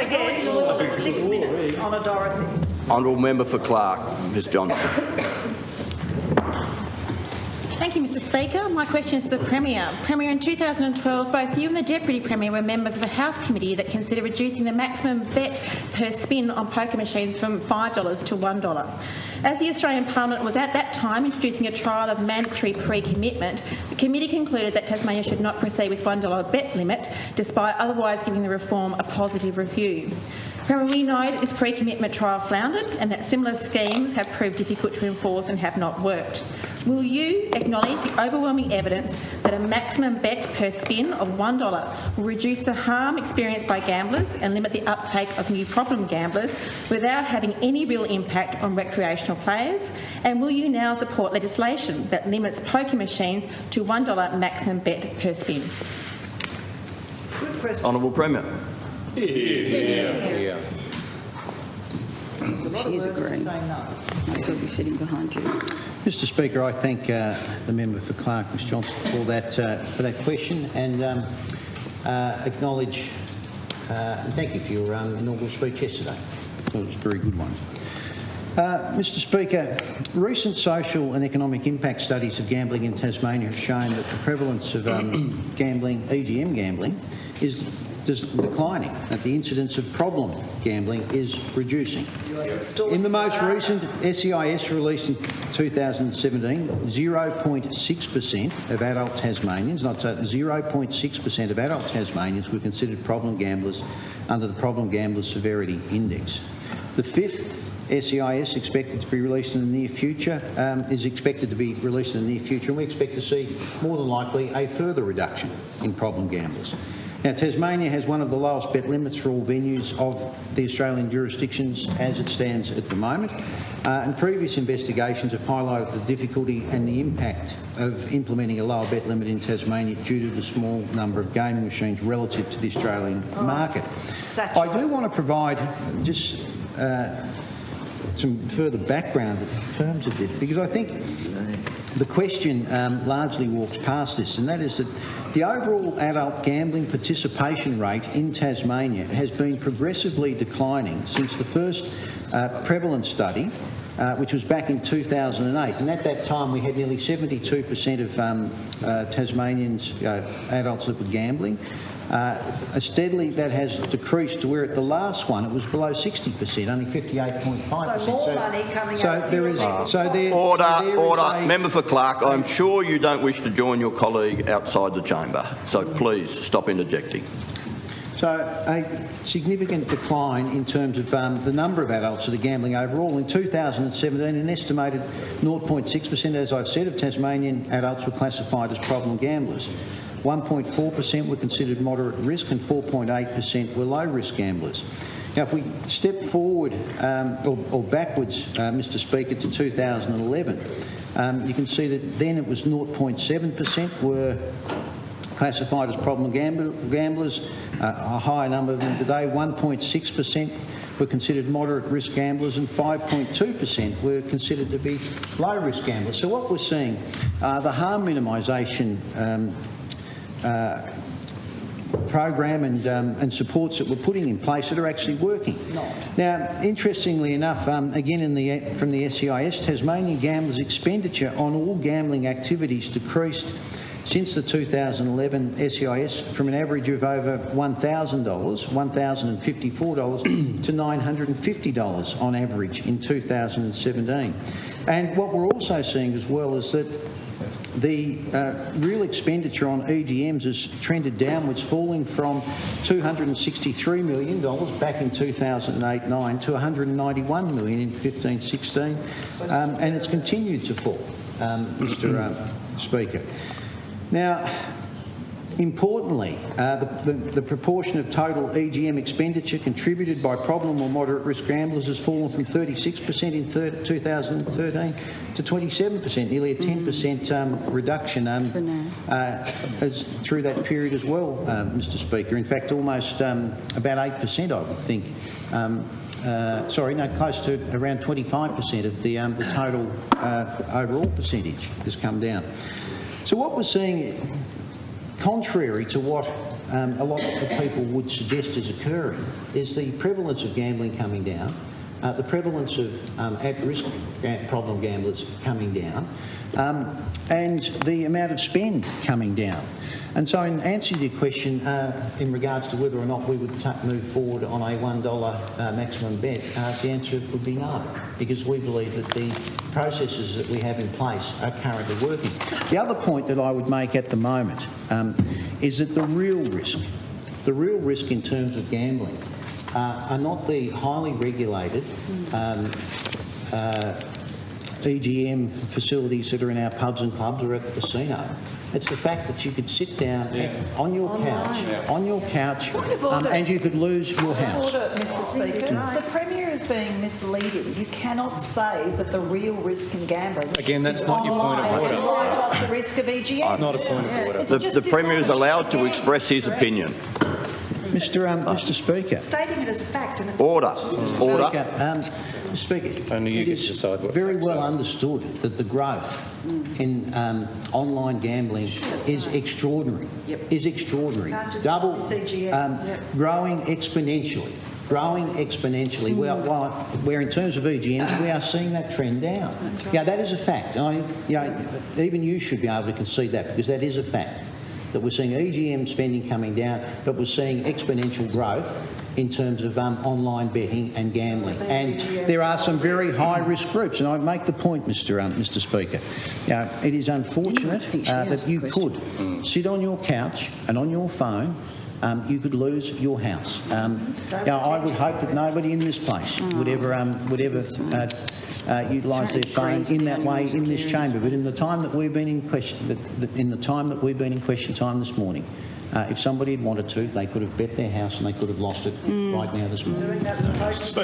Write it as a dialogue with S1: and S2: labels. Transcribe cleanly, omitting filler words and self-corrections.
S1: Again, 6 minutes. Honour Dorothy.
S2: Honourable Member for Clark, Ms Johnston.
S3: Thank you, Mr Speaker. My question is to the Premier. Premier, in 2012, both you and the Deputy Premier were members of the House Committee that considered reducing the maximum bet per spin on poker machines from $5 to $1. As the Australian Parliament was at that time introducing a trial of mandatory pre-commitment, the committee concluded that Tasmania should not proceed with $1 bet limit, despite otherwise giving the reform a positive review. Premier, we know that this pre-commitment trial floundered and that similar schemes have proved difficult to enforce and have not worked. Will you acknowledge the overwhelming evidence that a maximum bet per spin of $1 will reduce the harm experienced by gamblers and limit the uptake of new problem gamblers without having any real impact on recreational players? And will you now support legislation that limits poker machines to $1 maximum bet per spin?
S1: Good question.
S2: Honourable Premier.
S4: Yeah.
S1: There's a lot of words to say no.
S4: I'll be sitting behind you.
S5: Mr Speaker, I thank the member for Clark, Ms Johnston, for that question, and acknowledge and thank you for your inaugural speech yesterday. I thought it was a very good one. Mr Speaker, recent social and economic impact studies of gambling in Tasmania have shown that the prevalence of gambling, EGM gambling, is declining, that the incidence of problem gambling is reducing. In the most recent SEIS released in 2017, 0.6% of adult Tasmanians, not so 0.6% of adult Tasmanians were considered problem gamblers under the Problem Gamblers Severity Index. The fifth SEIS expected to be released in the near future is expected to be released in the near future, and we expect to see more than likely a further reduction in problem gamblers. Now, Tasmania has one of the lowest bet limits for all venues of the Australian jurisdictions as it stands at the moment, and previous investigations have highlighted the difficulty and the impact of implementing a lower bet limit in Tasmania due to the small number of gaming machines relative to the Australian market. I do want to provide just some further background in terms of this, because I think the question largely walks past this, and that is that the overall adult gambling participation rate in Tasmania has been progressively declining since the first prevalence study, which was back in 2008. And at that time, we had nearly 72% of Tasmanians, adults that were gambling. Steadily, that has decreased to where at the last one it was below 60%, only 58.5%.
S1: So more money coming out.
S2: Order. Member for Clark, I'm sure you don't wish to join your colleague outside the chamber, so please stop interjecting.
S5: So a significant decline in terms of the number of adults that are gambling overall. In 2017, an estimated 0.6%, as I've said, of Tasmanian adults were classified as problem gamblers. 1.4% were considered moderate risk and 4.8% were low-risk gamblers. Now, if we step forward or backwards, Mr Speaker, to 2011, you can see that then it was 0.7% were classified as problem gamblers, a higher number than today. 1.6% were considered moderate risk gamblers and 5.2% were considered to be low risk gamblers. So what we're seeing, the harm minimisation program and supports that we're putting in place that are actually working. Now, interestingly enough, again from the SEIS, Tasmanian gamblers' expenditure on all gambling activities decreased since the 2011 SEIS from an average of over $1,000, $1,054 to $950 on average in 2017. And what we're also seeing as well is that the real expenditure on EGMs has trended downwards, falling from $263 million back in 2008-9 to $191 million in 15-16, and it's continued to fall, Mr. Speaker. Now, importantly, the proportion of total EGM expenditure contributed by problem or moderate risk gamblers has fallen from 36% in 2013 to 27%, nearly a 10% reduction through that period as well, Mr Speaker. In fact, almost about 8%, I would think. Close to around 25% of the total overall percentage has come down. So what we're seeing, contrary to what a lot of people would suggest is occurring is the prevalence of gambling coming down, the prevalence of at-risk problem gamblers coming down, and the amount of spend coming down. And so in answer to your question in regards to whether or not we would move forward on a $1 maximum bet, the answer would be no, because we believe that the processes that we have in place are currently working. The other point that I would make at the moment is that the real risk in terms of gambling are not the highly regulated EGM facilities that are in our pubs and clubs or at the casino. It's the fact that you could sit down on your couch, and you could lose your house.
S1: Order, Mr. Speaker. The Premier is being misleading. You cannot say that the real risk in gambling
S6: Again, that's not your point of order.
S1: in light of the risk of EGM.
S6: Not a point of order.
S2: The Premier is allowed to express his opinion.
S5: Mr. Speaker.
S1: Stating it as a fact and it's
S2: Order. Order.
S5: Mr. Speaker,
S6: Only you
S5: it
S6: get
S5: is
S6: to decide what
S5: very
S6: facts
S5: well
S6: are.
S5: understood that the growth in online gambling is extraordinary. Is extraordinary.
S1: Can't just
S5: Double,
S1: be CGMs.
S5: growing exponentially. Where in terms of EGMs, we are seeing that trend down. Yeah, that is a fact. Even you should be able to concede that, because that is a fact. That we're seeing EGM spending coming down, but we're seeing exponential growth in terms of online betting and gambling. And there are some very high-risk groups, and I make the point, Mr. Speaker. It is unfortunate that you could sit on your couch and on your phone. You could lose your house. I would hope that nobody in this place would ever utilise their phone in that way in this chamber. But in the time that we've been in question, time this morning, if somebody had wanted to, they could have bet their house and they could have lost it right now this morning.